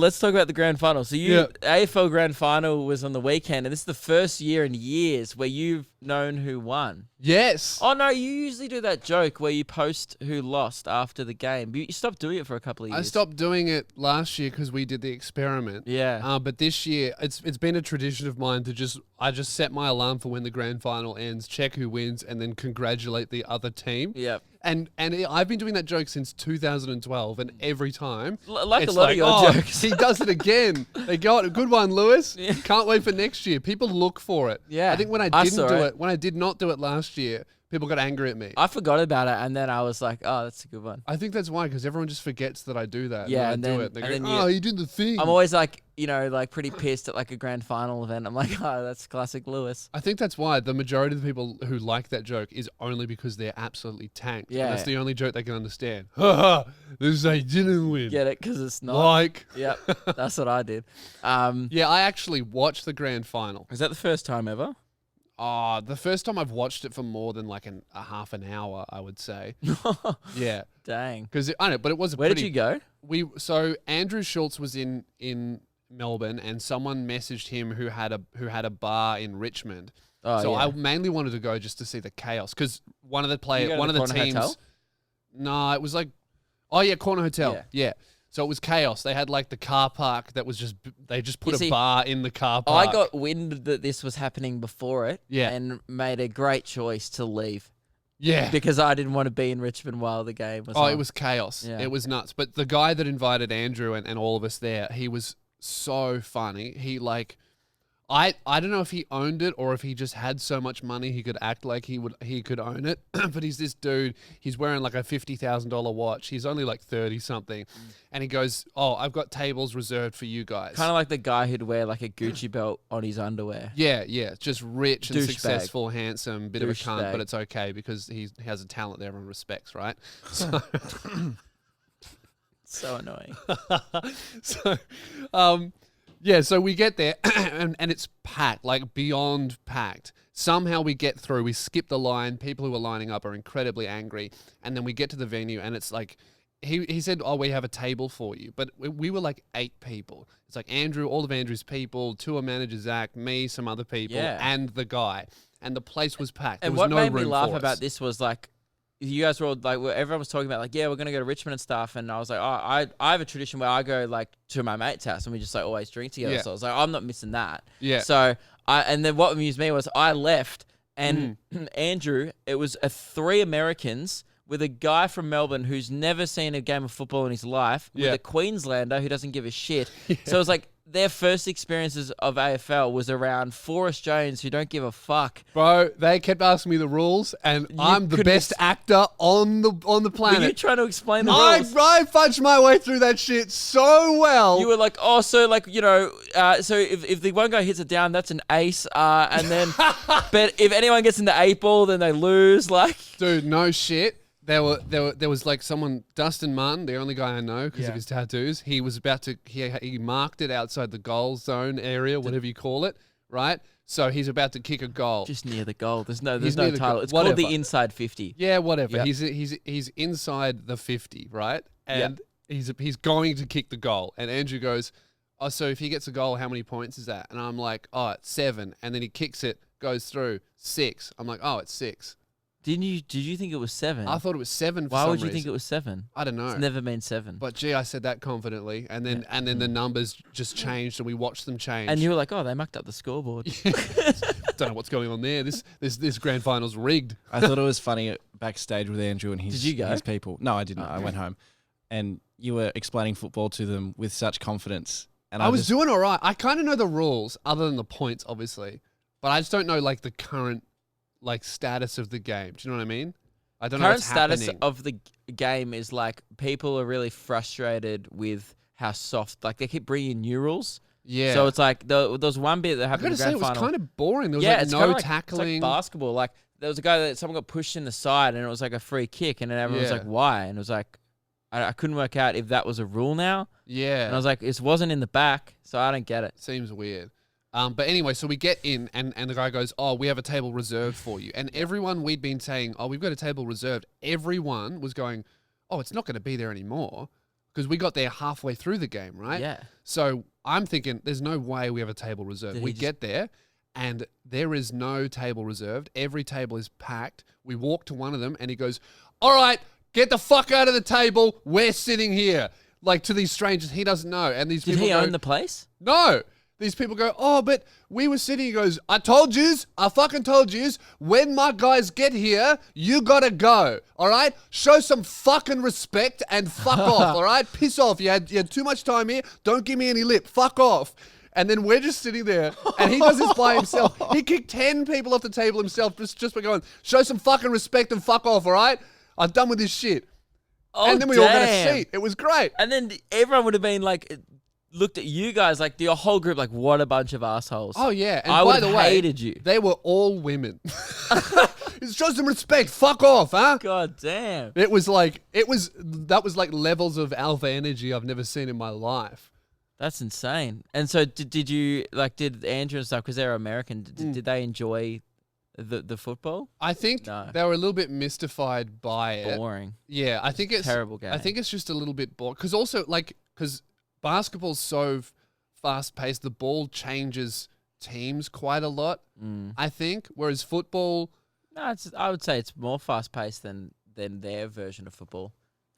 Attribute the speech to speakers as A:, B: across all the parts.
A: let's talk about the grand final. So AFL grand final was on the weekend, and this is the first year in years where you've known who won.
B: Yes.
A: Oh, no, you usually do that joke where you post who lost after the game. But you stopped doing it for a couple of years.
B: I stopped doing it last year because we did the experiment.
A: Yeah.
B: But this year, it's been a tradition of mine to I just set my alarm for when the grand final ends, check who wins, and then congratulate the other team.
A: Yep.
B: And I've been doing that joke since 2012, and every time,
A: Like a lot of your jokes.
B: he does it again. They go, a good one, Lewis. Yeah. Can't wait for next year. People look for it.
A: Yeah.
B: I think when I did not do it last year, people got angry at me.
A: I forgot about it, and then I was like, oh, that's a good one.
B: I think that's why, because everyone just forgets that I do that.
A: Yeah,
B: and
A: then,
B: I do it. They
A: and
B: go,
A: then
B: you did the thing.
A: I'm always like, pretty pissed at like a grand final event. I'm like, oh, that's classic Lewis.
B: I think that's why the majority of the people who like that joke is only because they're absolutely tanked.
A: Yeah.
B: And that's the only joke they can understand. Ha ha, this is how you didn't win.
A: Get it? Because it's not.
B: Like.
A: Yep, that's what I did.
B: Yeah, I actually watched the grand final.
A: Is that the first time ever?
B: The first time I've watched it for more than like a half an hour, I would say. Yeah.
A: Dang.
B: Because I know, but it was
A: Where did you go?
B: So Andrew Schultz was in Melbourne, and someone messaged him who had a bar in Richmond.
A: Oh,
B: so
A: yeah.
B: I mainly wanted to go just to see the chaos, because one of the teams.
A: Hotel?
B: No, it was like, Corner Hotel. Yeah. So it was chaos. They had like the car park that was they just put a bar in the car park.
A: I got wind that this was happening before it, and made a great choice to leave.
B: Yeah.
A: Because I didn't want to be in Richmond while the game was on.
B: It was chaos.
A: Yeah.
B: It was nuts. But the guy that invited Andrew and all of us there, he was so funny. He I don't know if he owned it or if he just had so much money he could act like he could own it. But he's this dude. He's wearing like a $50,000 watch. He's only like 30 something, and he goes, "Oh, I've got tables reserved for you guys."
A: Kind of like the guy who'd wear like a Gucci belt on his underwear.
B: Yeah, just rich and
A: Douchebag.
B: successful, handsome, bit of a cunt,
A: Douchebag.
B: but it's okay because he has a talent that everyone respects, right?
A: So annoying.
B: So we get there and it's packed, like beyond packed. Somehow we get through, we skip the line, people who are lining up are incredibly angry, and then we get to the venue and it's like, he said, "Oh, we have a table for you." But we were like 8 people. It's like Andrew, all of Andrew's people, tour manager Zach, me, some other people, and the guy. And the place was packed.
A: And
B: there was
A: what
B: no
A: made me
B: room
A: laugh
B: for
A: about
B: us.
A: this was like, you guys were all like, everyone was talking about like, yeah, we're going to go to Richmond and stuff. And I was like, oh, I have a tradition where I go like to my mate's house and we just like always drink together.
B: Yeah.
A: So I was like, I'm not missing that.
B: Yeah.
A: So and then what amused me was I left and Andrew, it was 3 Americans with a guy from Melbourne who's never seen a game of football in his life, with a Queenslander who doesn't give a shit. So it was like, their first experiences of AFL was around 4 Australians who don't give a fuck.
B: Bro, they kept asking me the rules, and I'm the best actor on the planet.
A: Were you trying to explain the rules?
B: I fudged my way through that shit so well.
A: You were like, oh, so like, so if the one guy hits it down, that's an ace. And then, but if anyone gets in the 8 ball, then they lose. Like,
B: dude, no shit. There was like someone, Dustin Martin, the only guy I know because of his tattoos. He was about to, he marked it outside the goal zone area, whatever you call it, right? So he's about to kick a goal.
A: Just near the goal. There's no
B: near the
A: title.
B: goal.
A: It's
B: Whatever.
A: called the inside 50.
B: Yeah, whatever.
A: Yep.
B: He's inside the 50, right? And he's going to kick the goal. And Andrew goes, "Oh, so if he gets a goal, how many points is that?" And I'm like, "Oh, it's 7." And then he kicks it, goes through, 6. I'm like, "Oh, it's 6."
A: Did you think it was 7?
B: I thought it was 7 for
A: Why
B: some
A: would you
B: reason.
A: think it was 7?
B: I don't know.
A: It's never been 7.
B: But gee, I said that confidently, and then the numbers just changed, and we watched them change.
A: And you were like, oh, they mucked up the scoreboard.
B: Don't know what's going on there. This grand final's rigged.
C: I thought it was funny backstage with Andrew and his,
A: Did you go?
C: his people. No, I didn't. I went home, and you were explaining football to them with such confidence. And
B: I was doing all right. I kind of know the rules, other than the points, obviously, but I just don't know like the current like status of the game. Do you know what I mean? I don't know
A: Current
B: what's
A: status
B: happening.
A: of the game is like people are really frustrated with how soft, like they keep bringing new rules.
B: Yeah.
A: So it's like there was one bit that
B: I
A: happened in
B: gotta
A: the
B: say,
A: grand
B: it was
A: final.
B: kind of boring. There was
A: It's
B: like
A: kinda
B: no
A: like,
B: tackling.
A: It's like basketball. Like there was a guy that someone got pushed in the side and it was like a free kick, and then everyone was
B: Yeah.
A: like, "Why?" And it was like, I couldn't work out if that was a rule now.
B: Yeah.
A: And I was like, it wasn't in the back, so I don't get it.
B: Seems weird. But anyway, so we get in, and the guy goes, "Oh, we have a table reserved for you." And everyone we'd been saying, "Oh, we've got a table reserved," everyone was going, "Oh, it's not going to be there anymore." because we got there halfway through the game, right?
A: Yeah.
B: So I'm thinking there's no way we have a table reserved.
A: Did
B: We
A: he just-
B: get there and there is no table reserved. Every table is packed. We walk to one of them and he goes, all right, get the fuck out of the table. We're sitting here. Like to these strangers he doesn't know. And these
A: Did
B: people
A: he
B: go,
A: own the place?
B: no. These people go, oh, but we were sitting. He goes, I told yous. I fucking told yous. When my guys get here, you gotta go. All right? Show some fucking respect and fuck off. All right? Piss off. You had too much time here. Don't give me any lip. Fuck off. And then we're just sitting there, and he does this by himself. He kicked 10 people off the table himself just by going, show some fucking respect and fuck off. All right? I'm done with this shit.
A: Oh,
B: And then we all got a
A: damn.
B: seat. It was great.
A: And then everyone would have been like, looked at you guys, like your whole group, like, what a bunch of assholes.
B: Oh, yeah. And
A: I
B: by
A: would
B: the
A: have
B: way,
A: hated you.
B: they were all women. Show some respect. Fuck off, huh?
A: God damn.
B: That was like levels of alpha energy I've never seen in my life.
A: That's insane. And so did you, like, did Andrew and stuff, because they're American, did they enjoy the football?
B: I think
A: No.
B: they were a little bit mystified by it.
A: Boring.
B: Yeah, I think it's
A: Terrible game.
B: I think it's just a little bit boring because also because basketball's so fast paced, the ball changes teams quite a lot. I think, whereas football.
A: No, I would say it's more fast paced than their version of football.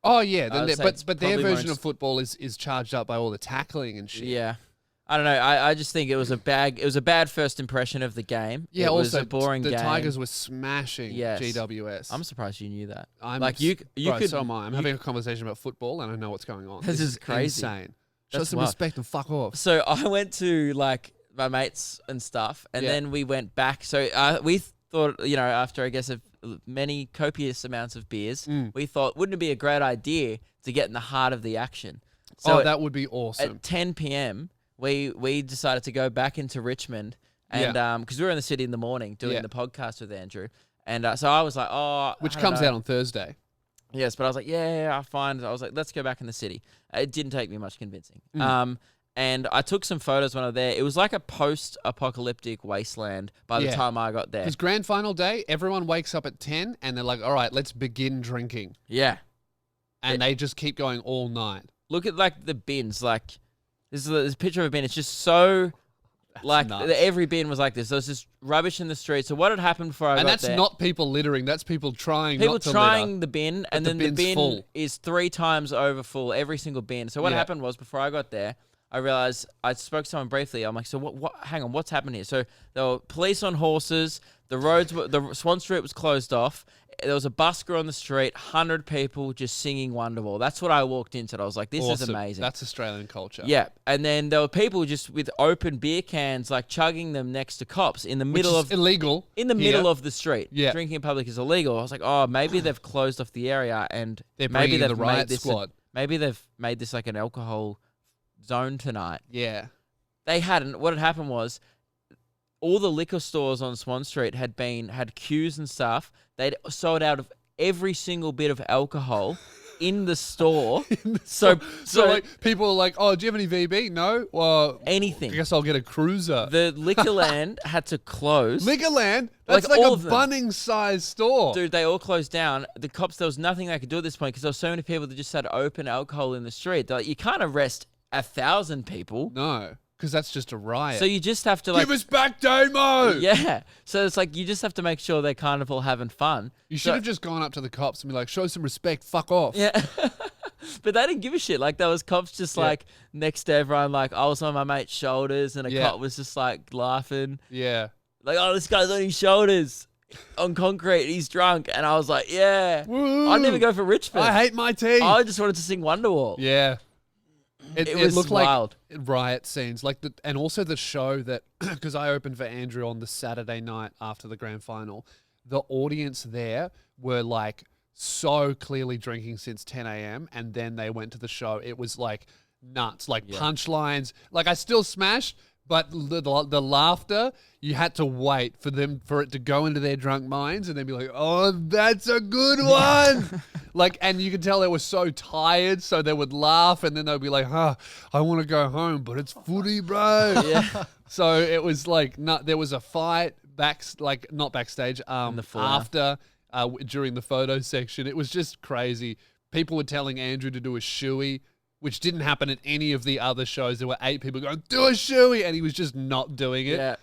B: Oh yeah,
A: I would say it's
B: but their
A: probably more
B: version of football is charged up by all the tackling and shit.
A: Yeah. I don't know. I just think it was a bad first impression of the game.
B: Yeah,
A: it was
B: also
A: a boring
B: the
A: game.
B: Tigers were smashing
A: Yes.
B: GWS.
A: I'm surprised you knew that.
B: I'm
A: like you
B: bro,
A: could.
B: so am I. I'm having a conversation about football and I know what's going on.
A: This is crazy.
B: Insane. Show
A: That's
B: some
A: wild.
B: respect and fuck off.
A: So I went to like my mates and stuff, and
B: Yeah.
A: then we went back. So we thought, after I guess many copious amounts of beers, we thought, wouldn't it be a great idea to get in the heart of the action? So
B: that would be awesome.
A: at 10 p.m. we decided to go back into Richmond, and because we were in the city in the morning doing
B: Yeah.
A: the podcast with Andrew, and so I was like,
B: Which
A: I don't
B: comes
A: know.
B: out on Thursday.
A: Yes, but I was like, yeah, I find. I was like, let's go back in the city. It didn't take me much convincing. And I took some photos when I was there. It was like a post-apocalyptic wasteland by the
B: Yeah.
A: time I got there.
B: Because grand final day, everyone wakes up at 10 and they're like, all right, let's begin drinking.
A: Yeah.
B: And they just keep going all night.
A: Look at like the bins. Like this is a picture of a bin. It's just so like
B: nuts.
A: every bin was like this. There was just rubbish in the street. So what had happened before I
B: And
A: got
B: that's
A: there?
B: not people littering. That's people trying
A: People
B: not to
A: trying
B: litter.
A: the bin, and
B: the
A: then the
B: bin's
A: bin
B: full.
A: is 3 times over full, every single bin. So what
B: Yeah.
A: happened was, before I got there, I realized, I spoke to someone briefly. I'm like, so what hang on, what's happened here? So there were police on horses, the Swan Street was closed off, there was a busker on the street, 100 people just singing Wonderwall. That's what I walked into. I was like, this is
B: Awesome.
A: amazing.
B: That's Australian culture.
A: Yeah, and then there were people just with open beer cans, like chugging them next to cops in the
B: Which
A: middle
B: is
A: of
B: illegal.
A: middle of the street.
B: Yeah.
A: Drinking in public is illegal. I was like, oh, maybe they've closed off the area and
B: They're
A: maybe
B: bringing
A: they've
B: the riot
A: made this.
B: squad.
A: Maybe they've made this like an alcohol zone tonight.
B: Yeah.
A: They hadn't. What had happened was, all the liquor stores on Swan Street had queues and stuff. They'd sold out of every single bit of alcohol in the store. So
B: like people are like, oh, do you have any VB? No? Well,
A: anything.
B: I guess I'll get a cruiser.
A: The Liquorland had to close.
B: Liquorland? That's
A: Like
B: like,
A: all
B: a
A: of them.
B: Bunnings-sized store.
A: Dude, they all closed down. The cops, there was nothing they could do at this point because there were so many people that just had open alcohol in the street. They're like, you can't arrest 1,000 people.
B: No, because that's just a riot.
A: So you just have to like...
B: Give us back Damo!
A: Yeah. So it's like, you just have to make sure they're kind of all having fun.
B: You should have just gone up to the cops and be like, show some respect, fuck off.
A: Yeah. But they didn't give a shit. Like, there was cops just like next to everyone. Like, I was on my mate's shoulders and a
B: Yeah.
A: cop was just like laughing.
B: Yeah.
A: Like, oh, this guy's on his shoulders on concrete. He's drunk. And I was like, yeah.
B: Woo.
A: I'd never go for Richmond.
B: I hate my team.
A: I just wanted to sing Wonderwall.
B: Yeah.
A: It was
B: looked
A: wild.
B: like riot scenes, like and also the show that because I opened for Andrew on the Saturday night after the grand final, the audience there were like so clearly drinking since 10 a.m. and then they went to the show. It was like nuts, like punchlines. Like I still smashed, but the laughter, you had to wait for it to go into their drunk minds and then be like, oh, that's a good one. Like, and you could tell they were so tired, so they would laugh and then they'd be like, huh, I want to go home, but it's footy, bro.
A: Yeah.
B: So it was like, there was a fight not backstage,
A: the foyer.
B: after, during the photo section. It was just crazy. People were telling Andrew to do a shoey which didn't happen at any of the other shows. There were 8 people going, do a shoey, and he was just not doing it.
A: Yeah.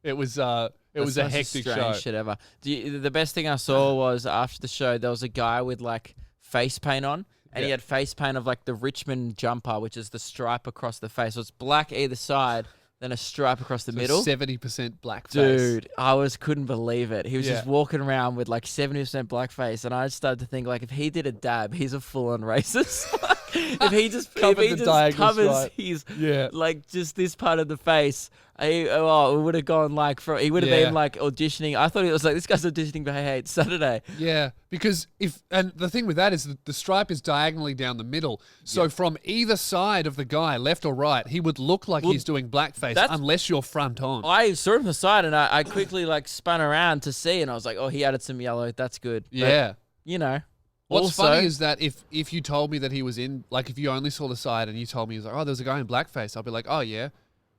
B: It was a hectic show.
A: Shit ever. The best thing I saw was after the show, there was a guy with like face paint on, and he had face paint of like the Richmond jumper, which is the stripe across the face. So it's black either side, then a stripe across the middle.
B: 70% blackface.
A: Dude, couldn't believe it. He was just walking around with like 70% blackface, and I started to think like if he did a dab, he's a full-on racist. if he just covers his like just this part of the face, it would have gone like he would have been like auditioning. I thought it was like this guy's auditioning for Hey It's Saturday.
B: Yeah, because and the thing with that is that the stripe is diagonally down the middle. So from either side of the guy, left or right, he would look like he's doing blackface unless you're front on.
A: I saw him from the side and I quickly like spun around to see, and I was like, oh, he added some yellow. That's good.
B: Yeah.
A: But, you know.
B: What's funny is that if you told me that he was in, like if you only saw the side and you told me he was like, oh, there's a guy in blackface, I'll be like, oh yeah,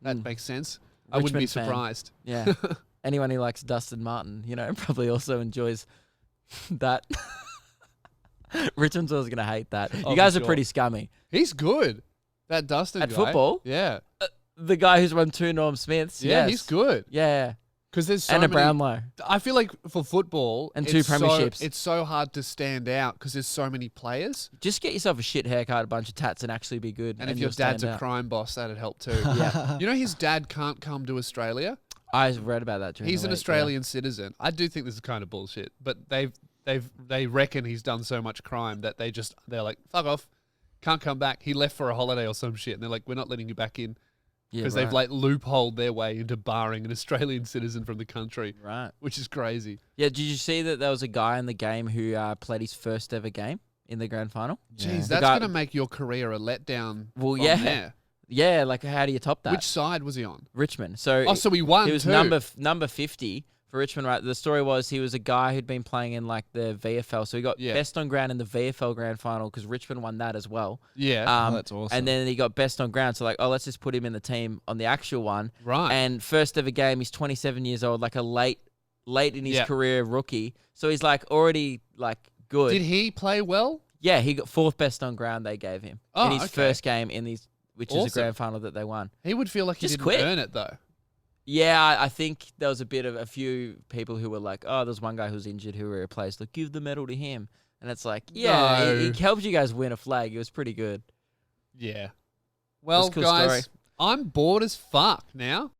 B: that makes sense. I wouldn't be surprised.
A: Yeah. Anyone who likes Dustin Martin, probably also enjoys that. Richmond's always going to hate that. You guys are pretty scummy.
B: He's good. That Dustin
A: At
B: guy.
A: football?
B: Yeah.
A: The guy who's won 2 Norm Smiths.
B: Yeah,
A: yes.
B: he's good.
A: Yeah.
B: Because there's so
A: and
B: many,
A: a Brownlow.
B: I feel like for football
A: and 2 premierships.
B: It's so hard to stand out because there's so many players.
A: Just get yourself a shit haircut, a bunch of tats, and actually be good.
B: And if your dad's a crime boss, that'd help too.
A: Yeah.
B: You know his dad can't come to Australia.
A: I read about that.
B: He's an Australian citizen. I do think this is kind of bullshit, but they reckon he's done so much crime that they're like, fuck off, can't come back. He left for a holiday or some shit, and they're like, we're not letting you back in. Because they've like loopholed their way into barring an Australian citizen from the country.
A: Right.
B: Which is crazy.
A: Yeah, did you see that there was a guy in the game who played his first ever game in the grand final?
B: Jeez, that's going to make your career a letdown.
A: Well,
B: there.
A: Yeah, like how do you top that?
B: Which side was he on?
A: Richmond. So
B: he won.
A: He was number 50 for Richmond, right? The story was he was a guy who'd been playing in like the VFL, so he got best on ground in the VFL grand final because Richmond won that as well.
B: Yeah,
C: that's awesome.
A: And then he got best on ground, so like, let's just put him in the team on the actual one.
B: Right.
A: And first ever game, he's 27 years old, like a late in his career rookie. So he's like already like good.
B: Did he play well?
A: Yeah, he got 4th best on ground they gave him in his first game which is a grand final that they won.
B: He would feel like he didn't earn it though.
A: Yeah, I think there was a few people who were like, there's one guy who's injured who we replaced. Like, give the medal to him. And it's like, he helped you guys win a flag. It was pretty good.
B: Yeah. Well,
A: cool
B: guys,
A: story.
B: I'm bored as fuck now.